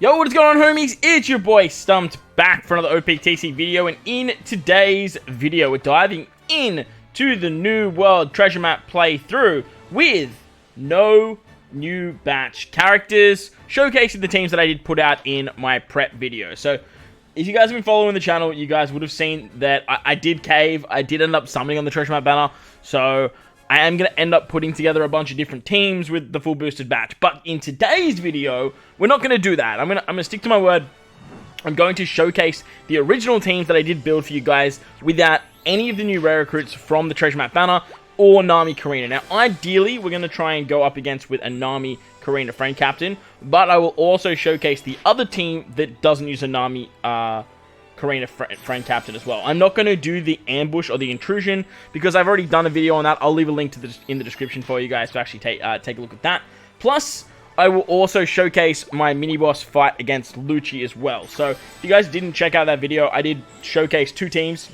Yo, what is going on, homies? It's your boy Stumped back for another OPTC video, and in today's video, we're diving in to the New World Treasure Map playthrough with no new batch characters, showcasing the teams that I did put out in my prep video. So, if you guys have been following the channel, you guys would have seen that I did cave. I did end up summoning on the Treasure Map banner, so I am going to end up putting together a bunch of different teams with the full boosted batch. But in today's video, we're not going to do that. I'm going to stick to my word. I'm going to showcase the original teams that I did build for you guys without any of the new rare recruits from the Treasure Map banner or Nami, Carina. Now, ideally, we're going to try and go up against with a Nami, Carina friend captain, but I will also showcase the other team that doesn't use a Nami, Carina friend captain as well. I'm not going to do the ambush or the intrusion because I've already done a video on that. I'll leave a link to in the description for you guys to actually take a look at that. Plus, I will also showcase my mini-boss fight against Lucci as well. So, if you guys didn't check out that video, I did showcase two teams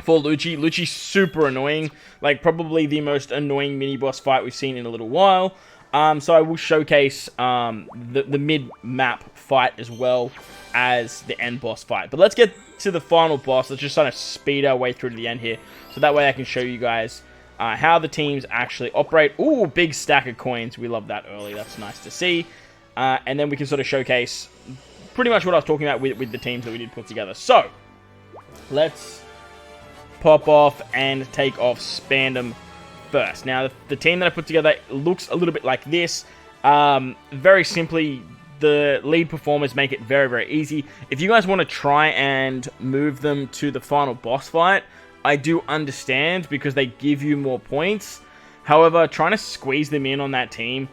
for Lucci. Lucci's super annoying, like probably the most annoying mini-boss fight we've seen in a little while. So I will showcase the mid-map fight as well as the end boss fight. But let's get to the final boss. Let's just kind of speed our way through to the end here, so that way I can show you guys how the teams actually operate. Ooh, big stack of coins. We love that early. That's nice to see. And then we can sort of showcase pretty much what I was talking about with the teams that we did put together. So, let's pop off and take off Spandem first. Now, the team that I put together looks a little bit like this. Very simply, the lead performers make it very, very easy. If you guys want to try and move them to the final boss fight, I do understand because they give you more points. However, trying to squeeze them in on that team,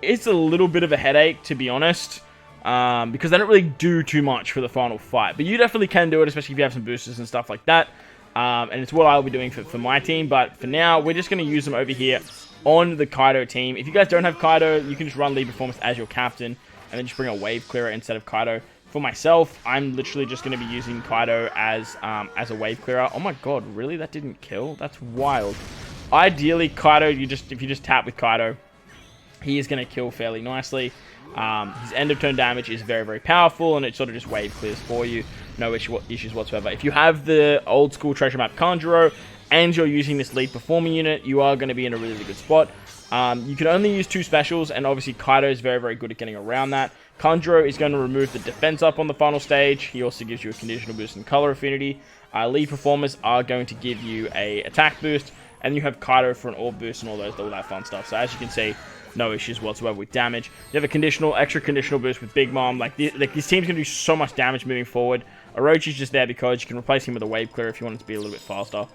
it's a little bit of a headache, to be honest, because they don't really do too much for the final fight. But you definitely can do it, especially if you have some boosters and stuff like that. And it's what I'll be doing for my team. But for now, we're just going to use them over here on the Kaido team. If you guys don't have Kaido, you can just run lead performance as your captain and then just bring a wave clearer instead of Kaido. For myself, I'm literally just going to be using Kaido as a wave clearer. Oh my god, really? That didn't kill? That's wild. Ideally, Kaido, if you just tap with Kaido, he is going to kill fairly nicely. His end of turn damage is very, very powerful, and it sort of just wave clears for you. No issues whatsoever. If you have the old school Treasure Map Kanjuro and you're using this lead performing unit, you are going to be in a really good spot. You can only use two specials, and obviously Kaido is very, very good at getting around that. Kanjuro is going to remove the defense up on the final stage. He also gives you a conditional boost in color affinity. Lead performers are going to give you a attack boost, and you have Kaido for an orb boost and all that fun stuff. So as you can see, no issues whatsoever with damage. You have a extra conditional boost with Big Mom. Like this team's going to do so much damage moving forward. Orochi's just there because you can replace him with a wave clearer if you want it to be a little bit faster.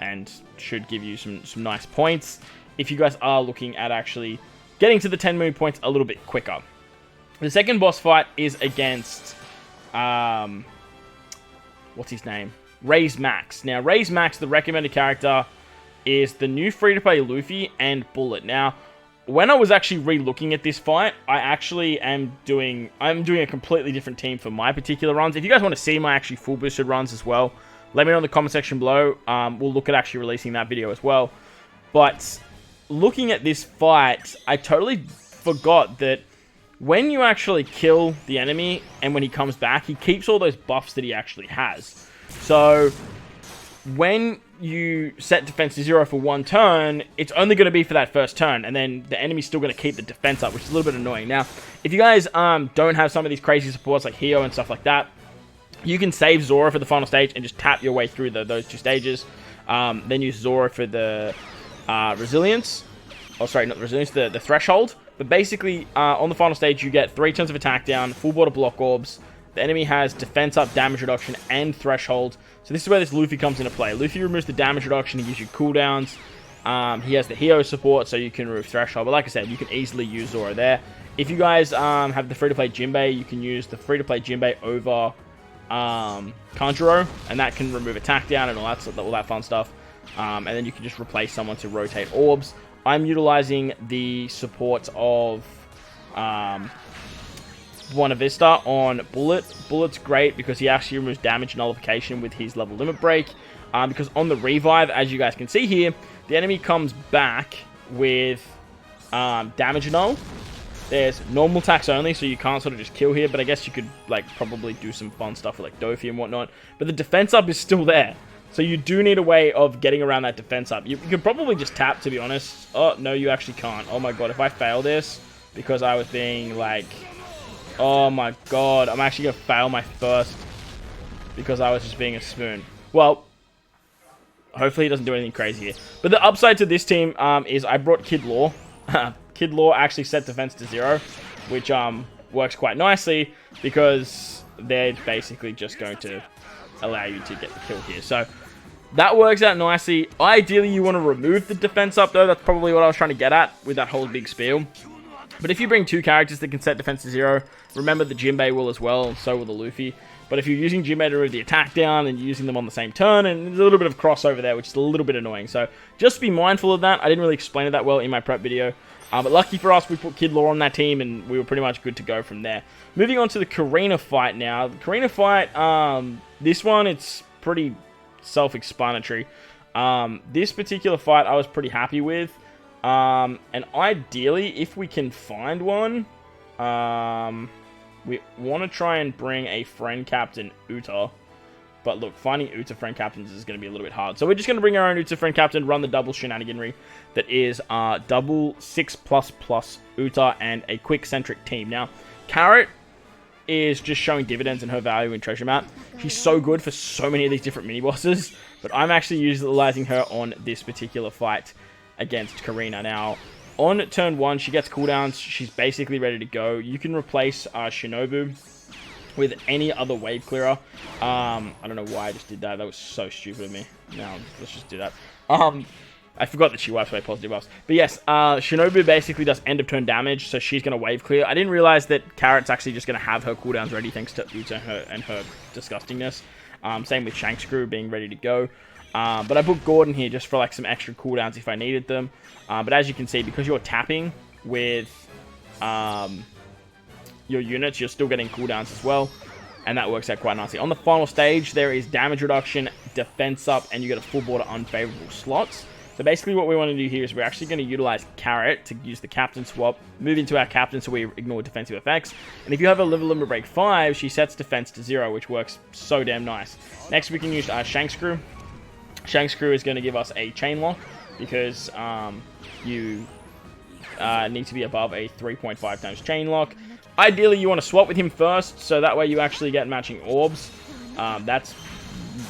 And should give you some nice points if you guys are looking at actually getting to the 10 million points a little bit quicker. The second boss fight is against, what's his name? Raise Max. Now, Raise Max, the recommended character, is the new free-to-play Luffy and Bullet. Now, when I was actually re-looking at this fight, I'm doing a completely different team for my particular runs. If you guys want to see my actually full boosted runs as well, let me know in the comment section below. We'll look at actually releasing that video as well. But looking at this fight, I totally forgot that when you actually kill the enemy and when he comes back, he keeps all those buffs that he actually has. So when you set defense to 0 for one turn, it's only going to be for that first turn, and then the enemy's still going to keep the defense up, which is a little bit annoying. Now, if you guys don't have some of these crazy supports like Hio and stuff like that, you can save Zora for the final stage and just tap your way through those two stages. Then use Zora for the resilience. Oh, sorry, not the resilience, the threshold. But basically, on the final stage, you get 3 turns of attack down, full border block orbs. The enemy has defense up, damage reduction, and threshold. So this is where this Luffy comes into play. Luffy removes the damage reduction, he gives you cooldowns. He has the Hio support, so you can remove threshold. But like I said, you can easily use Zora there. If you guys have the free-to-play Jinbei, you can use the free-to-play Jinbei over Kanjuro, and that can remove attack down and all that fun stuff. And then you can just replace someone to rotate orbs. I'm utilizing the support of Buena Vista on Bullet. Bullet's great because he actually removes damage nullification with his level limit break. Because on the revive, as you guys can see here, the enemy comes back with damage null. There's normal attacks only, so you can't sort of just kill here, but I guess you could, like, probably do some fun stuff with, like, Dofi and whatnot. But the defense up is still there. So you do need a way of getting around that defense up. You could probably just tap, to be honest. Oh, no, you actually can't. Oh my god, if I fail this, because I was being, like... Oh my god, I'm actually going to fail my first, because I was just being a spoon. Well, hopefully he doesn't do anything crazy here. But the upside to this team is I brought Kid Law. Kid Law actually set defense to 0, which works quite nicely because they're basically just going to allow you to get the kill here. So that works out nicely. Ideally, you want to remove the defense up, though. That's probably what I was trying to get at with that whole big spiel. But if you bring 2 characters that can set defense to 0, remember the Jinbei will as well, and so will the Luffy. But if you're using Jinbei to move the attack down and you're using them on the same turn, and there's a little bit of crossover there, which is a little bit annoying. So just be mindful of that. I didn't really explain it that well in my prep video. But lucky for us, we put Kid Law on that team, and we were pretty much good to go from there. Moving on to the Carina fight now. The Carina fight, this one, it's pretty self-explanatory. This particular fight I was pretty happy with. And ideally, if we can find one, we want to try and bring a friend captain, Uta. But look, finding Uta friend captains is going to be a little bit hard. So we're just going to bring our own Uta friend captain, run the double shenaniganry that is double 6++ Uta and a quick centric team. Now, Carrot is just showing dividends in her value in Treasure Map. She's so good for so many of these different mini-bosses, but I'm actually utilizing her on this particular fight against Carina. Now, on turn 1, she gets cooldowns. She's basically ready to go. You can replace Shinobu with any other wave clearer. I don't know why I just did that. That was so stupid of me. Now, let's just do that. I forgot that she wipes away positive buffs. But yes, Shinobu basically does end of turn damage, so she's going to wave clear. I didn't realize that Carrot's actually just going to have her cooldowns ready thanks to Uta and her disgustingness. Same with Shankscrew being ready to go. But I put Gordon here just for like some extra cooldowns if I needed them. But as you can see, because you're tapping with your units, you're still getting cooldowns as well. And that works out quite nicely. On the final stage, there is damage reduction, defense up, and you get a full board of unfavorable slots. So basically what we want to do here is we're actually going to utilize Carrot to use the captain swap, move into our captain so we ignore defensive effects. And if you have a level limit break 5, she sets defense to 0, which works so damn nice. Next we can use Shankscrew. Shankscrew is going to give us a chain lock because you need to be above a 3.5 times chain lock. Ideally, you want to swap with him first, so that way you actually get matching orbs.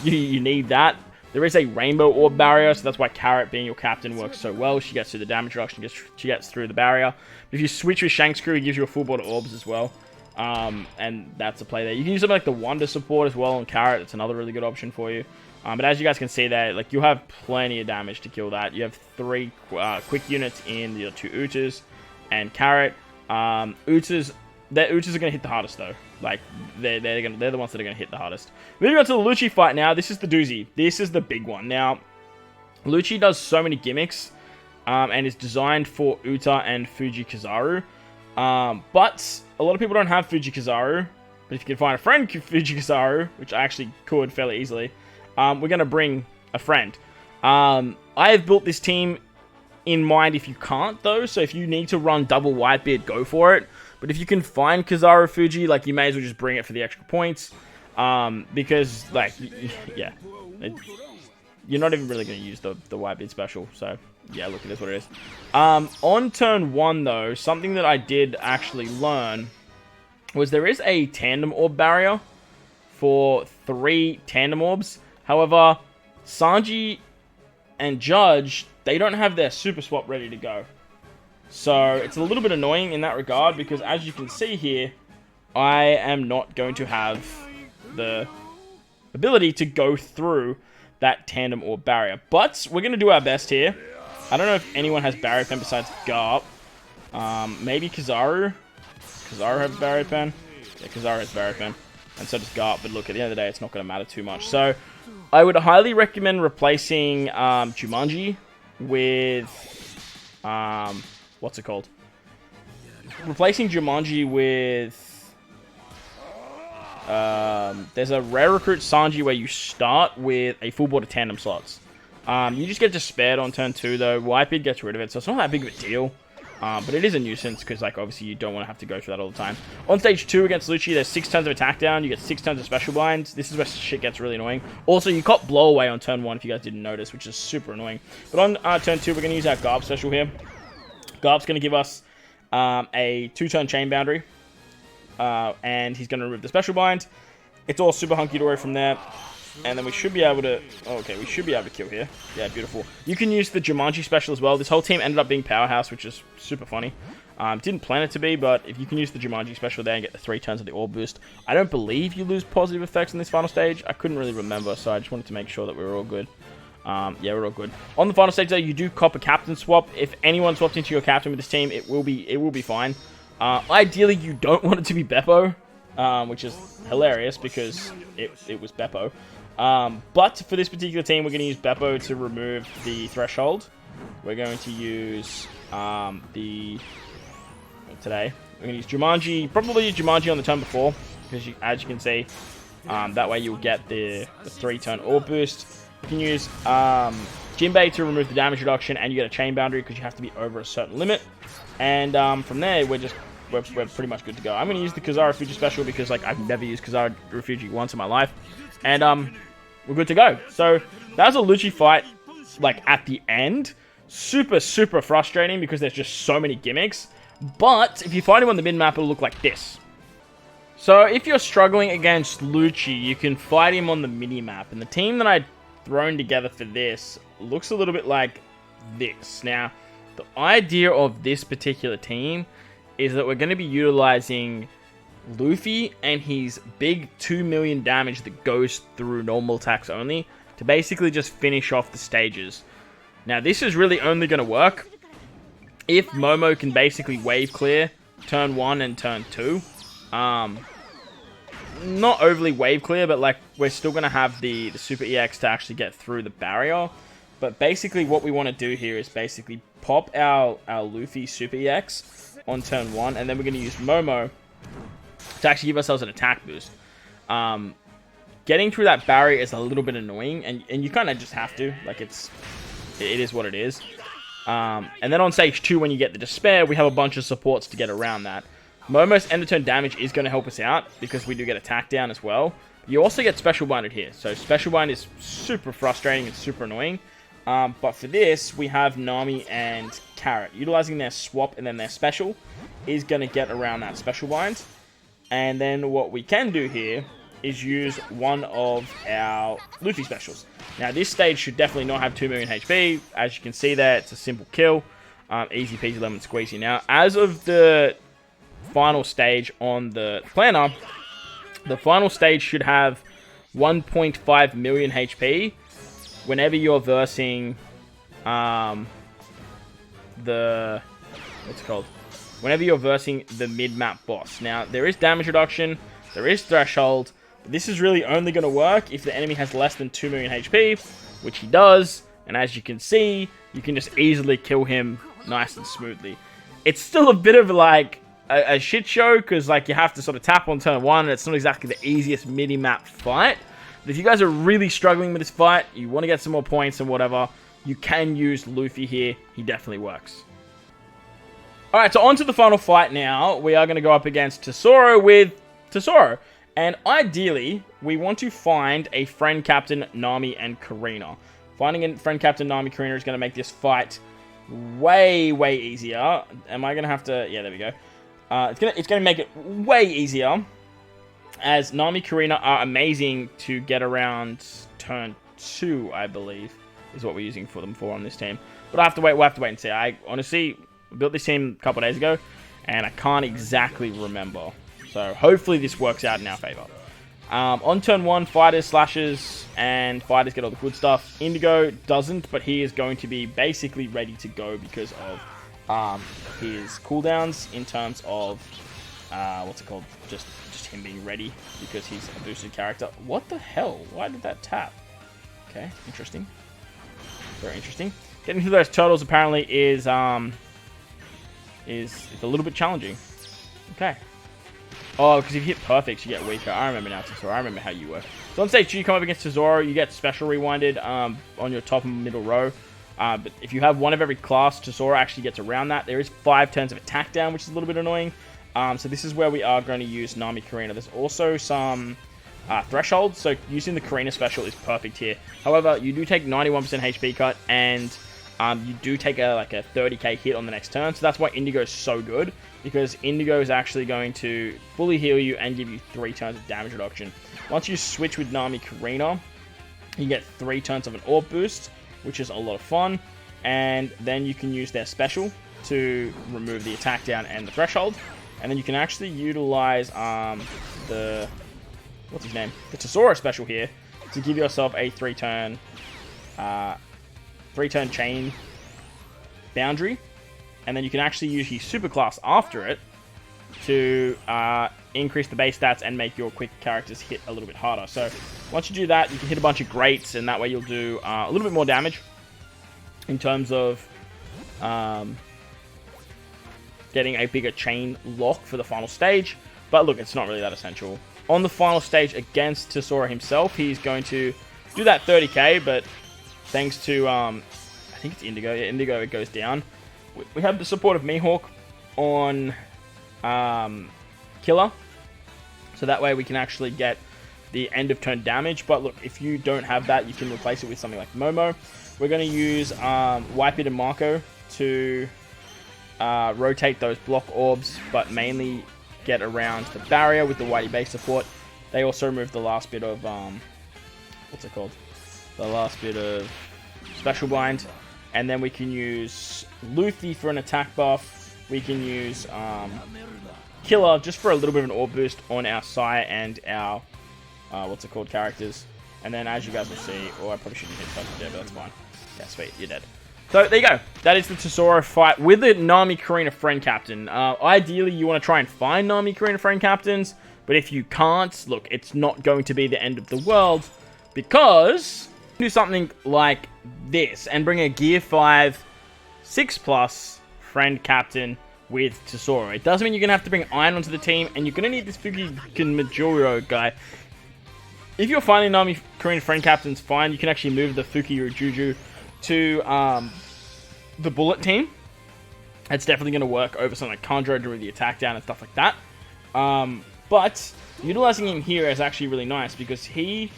You need that. There is a rainbow orb barrier, so that's why Carrot, being your captain, works so well. She gets through the damage reduction, she gets through the barrier. If you switch with Shankscrew, he gives you a full board of orbs as well. And that's a play there. You can use something like the Wonder support as well on Carrot. It's another really good option for you. But as you guys can see there, like, you'll have plenty of damage to kill that. You have 3 quick units in your 2 Utas and Carrot. Utas are going to hit the hardest, though. Like, they're the ones that are going to hit the hardest. Moving on to the Lucci fight now. This is the doozy. This is the big one. Now, Lucci does so many gimmicks and is designed for Uta and Fuji Kizaru. But a lot of people don't have Fuji Kizaru. But if you can find a friend Fuji Kizaru, which I actually could fairly easily, we're going to bring a friend. I have built this team in mind if you can't, though. So if you need to run double Whitebeard, go for it. But if you can find Kizaru Fuji, like, you may as well just bring it for the extra points. Because, like, yeah. You're not even really going to use the Whitebeard special. So, yeah, look, it is what it is. On turn 1, though, something that I did actually learn was there is a tandem orb barrier for 3 tandem orbs. However, Sanji and Judge, they don't have their super swap ready to go. So it's a little bit annoying in that regard because, as you can see here, I am not going to have the ability to go through that tandem orb barrier. But we're going to do our best here. I don't know if anyone has barrier pen besides Garp. Maybe Kizaru. Kizaru has barrier pen. Yeah, Kizaru has barrier pen. And so does Garp. But look, at the end of the day, it's not going to matter too much. So I would highly recommend replacing Jumanji with... what's it called? Replacing Jumanji with... there's a rare recruit Sanji where you start with a full board of tandem slots. You just get despaired on turn 2, though. Whitebeard gets rid of it, so it's not that big of a deal. But it is a nuisance because, like, obviously you don't want to have to go through that all the time. On stage 2 against Lucci, there's 6 turns of attack down. You get 6 turns of special blinds. This is where shit gets really annoying. Also, you caught blow away on turn 1 if you guys didn't notice, which is super annoying. But on turn 2, we're going to use our Garb special here. Garb's going to give us a 2-turn chain boundary. And he's going to remove the special bind. It's all super hunky-dory from there. And then we should be able to... Oh, okay, we should be able to kill here. Yeah, beautiful. You can use the Jumanji special as well. This whole team ended up being Powerhouse, which is super funny. Didn't plan it to be, but if you can use the Jumanji special there and get the 3 turns of the Orb boost, I don't believe you lose positive effects in this final stage. I couldn't really remember, so I just wanted to make sure that we were all good. Yeah, we're all good. On the final stage, though, you do cop a captain swap. If anyone swaps into your captain with this team, it will be fine. Ideally, you don't want it to be Beppo, which is hilarious because it was Beppo. But for this particular team, we're going to use Beppo to remove the threshold. We're going to use today we're going to use Jumanji, probably Jumanji on the turn before, because as you can see, that way you'll get the 3-turn Orb boost. You can use Jinbei to remove the damage reduction, and you get a chain boundary because you have to be over a certain limit. And from there, we're pretty much good to go. I'm going to use the Kizaru Refugi special because, like, I've never used Kizaru Refugi once in my life. And we're good to go. So that was a Lucci fight, like, at the end. Super, super frustrating because there's just so many gimmicks. But if you fight him on the mid-map, it'll look like this. So if you're struggling against Lucci, you can fight him on the mini-map. And the team that I'd thrown together for this looks a little bit like this. Now, the idea of this particular team is that we're going to be utilizing Luffy and his big 2 million damage that goes through normal attacks only to basically just finish off the stages. Now, this is really only going to work if Momo can basically wave clear turn 1 and turn 2. Not overly wave clear, but, like, we're still going to have the Super EX to actually get through the barrier. But basically what we want to do here is basically pop our Luffy Super EX on turn 1, and then we're going to use Momo to actually give ourselves an attack boost. Getting through that barrier is a little bit annoying, and you kind of just have to. Like, it is what it is. And then on stage 2, when you get the Despair, we have a bunch of supports to get around that. Momo's end of turn damage is going to help us out because we do get attack down as well. You also get Special Binded here. So Special Bind is super frustrating and super annoying. But for this, we have Nami and Carrot. Utilizing their swap and then their special is going to get around that Special Bind. And then what we can do here is use one of our Luffy specials. Now, this stage should definitely not have 2 million HP. As you can see there, it's a simple kill. Easy peasy lemon squeezy. Now, as of the final stage on the planner, the final stage should have 1.5 million HP whenever you're versing whenever you're versing the mid-map boss. Now, there is damage reduction, there is threshold, but this is really only going to work if the enemy has less than 2 million HP, which he does, and as you can see, you can just easily kill him nice and smoothly. It's still a bit of, like, a shit show, because, like, you have to sort of tap on turn 1, and it's not exactly the easiest mini-map fight. But if you guys are really struggling with this fight, you want to get some more points and whatever, you can use Luffy here. He definitely works. Alright, so on to the final fight now. We are going to go up against Tesero with Tesero. And ideally, we want to find a friend captain, Nami and Carina. Finding a friend captain, Nami, Carina is going to make this fight way, way easier. Am I going to have to... Yeah, there we go. It's going to make it way easier, as Nami, Carina are amazing to get around turn 2, I believe, is what we're using for them for on this team. But we'll have to wait and see. I honestly built this team a couple of days ago, and I can't exactly remember. So hopefully this works out in our favor. On turn 1, Fighters, Slashes, and Fighters get all the good stuff. Indigo doesn't, but he is going to be basically ready to go because of his cooldowns in terms of, just him being ready because he's a boosted character. What the hell? Why did that tap? Okay, interesting. Very interesting. Getting through those turtles apparently is a little bit challenging. Okay. Oh, because if you hit perfects, you get weaker. I remember now, Tesoro. I remember how you work. So on stage 2, you come up against Tesoro, you get special rewinded on your top and middle row. But if you have one of every class, Tesero actually gets around that. There is 5 turns of attack down, which is a little bit annoying. So this is where we are going to use Nami Carina. There's also some thresholds, so using the Carina special is perfect here. However, you do take 91% HP cut, and you do take a 30k hit on the next turn. So that's why Indigo is so good, because Indigo is actually going to fully heal you and give you 3 turns of damage reduction. Once you switch with Nami Carina, you get 3 turns of an orb boost, which is a lot of fun, and then you can use their special to remove the attack down and the threshold, and then you can actually utilize the Tesero special here to give yourself a 3-turn chain boundary, and then you can actually use your super class after it to increase the base stats and make your quick characters hit a little bit harder. So once you do that, you can hit a bunch of greats, and that way you'll do a little bit more damage in terms of getting a bigger chain lock for the final stage. But look, it's not really that essential. On the final stage against Tesero himself, he's going to do that 30k, but thanks to, I think it's Indigo. Yeah, Indigo, it goes down. We have the support of Mihawk on Killer, so that way we can actually get the end of turn damage. But look, if you don't have that, you can replace it with something like Momo. We're going to use Wipe It and Marco to rotate those block orbs, but mainly get around the barrier with the Whitey base support. They also remove the last bit of what's it called? The last bit of Special Bind, and then we can use Luffy for an attack buff. We can use Killer just for a little bit of an orb boost on our Sai and our characters. And then, as you guys will see, I probably shouldn't hit touch there, but that's fine. Yeah, sweet, you're dead. So there you go. That is the Tesero fight with the Nami Carina friend captain. Ideally, you want to try and find Nami Carina friend captains, but if you can't, look, it's not going to be the end of the world, because do something like this and bring a Gear 5 6+ friend captain with Tesero. It does mean you're going to have to bring Iron onto the team, and you're going to need this Fuki Majuro guy. If you're finding Nami Carina friend captains, fine. You can actually move the Fuki Juju to the Bullet team. It's definitely going to work over something like Conjuro during the attack down and stuff like that. But utilizing him here is actually really nice, because he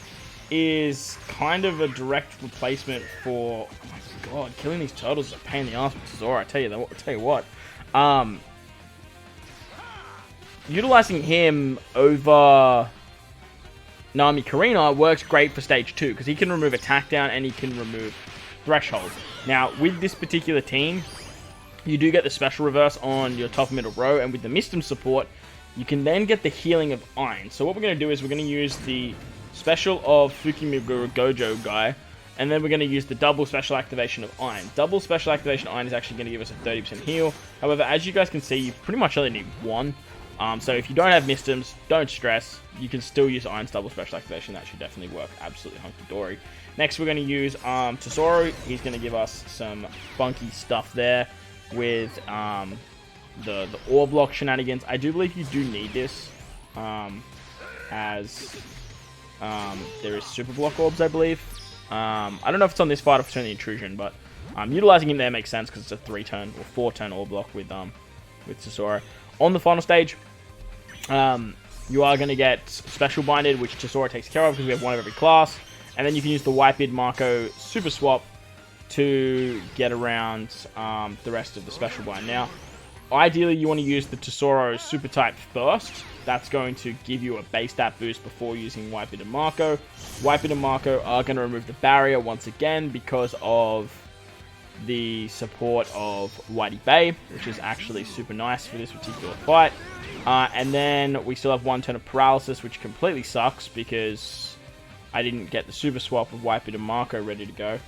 is kind of a direct replacement for... Oh my god, killing these turtles is a pain in the ass with Tesero, I tell you what. Utilizing him over Nami Carina works great for stage 2, because he can remove attack down and he can remove threshold. Now, with this particular team, you do get the special reverse on your top and middle row, and with the Mistem support, you can then get the healing of Iron. So what we're going to do is we're going to use the special of Fukimiguro Gojo guy, and then we're going to use the double special activation of Iron. Double special activation of Iron is actually going to give us a 30% heal. However, as you guys can see, you pretty much only need one. So if you don't have Mistems, don't stress. You can still use Iron's double special activation. That should definitely work absolutely hunky-dory. Next, we're going to use Tesero. He's going to give us some funky stuff there with the Orb Block shenanigans. I do believe you do need this, as there is Super Block Orbs, I believe. I don't know if it's on this fight or if it's on the Intrusion, but utilizing him there makes sense, because it's a 3-turn or 4-turn Orb Block with Tesero. On the final stage, you are going to get Special Binded, which Tesero takes care of, because we have one of every class. And then you can use the Wipeid Marco Super Swap to get around the rest of the Special Bind. Now, ideally, you want to use the Tesero Super Type first. That's going to give you a base stat boost before using Wipeid and Marco. Wipeid and Marco are going to remove the barrier once again because of the support of Whitey Bay, which is actually super nice for this particular fight. And then we still have 1 turn of Paralysis, which completely sucks because I didn't get the super swap of Wipeid and Marco ready to go.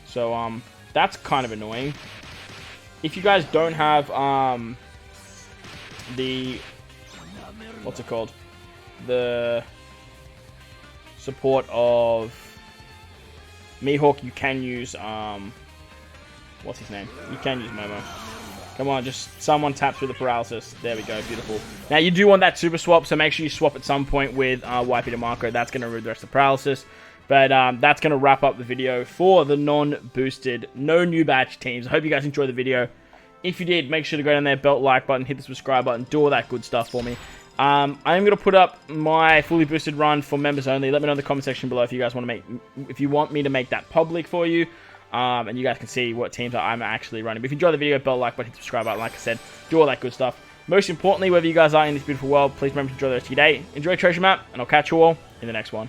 So that's kind of annoying. If you guys don't have the support of Mihawk, you can use what's his name? You can use Momo. Come on, just someone tap through the paralysis. There we go, beautiful. Now, you do want that super swap, so make sure you swap at some point with Wipeid and Marco. That's going to remove the rest of the paralysis. But that's going to wrap up the video for the non-boosted, no new badge teams. I hope you guys enjoyed the video. If you did, make sure to go down there, belt like button, hit the subscribe button, do all that good stuff for me. I am going to put up my fully boosted run for members only. Let me know in the comment section below if you guys want to if you want me to make that public for you. And you guys can see what teams I'm actually running. But if you enjoyed the video, bell like button, hit the subscribe button, like I said, do all that good stuff. Most importantly, wherever you guys are in this beautiful world, please remember to enjoy the rest of your day. Enjoy Treasure Map, and I'll catch you all in the next one.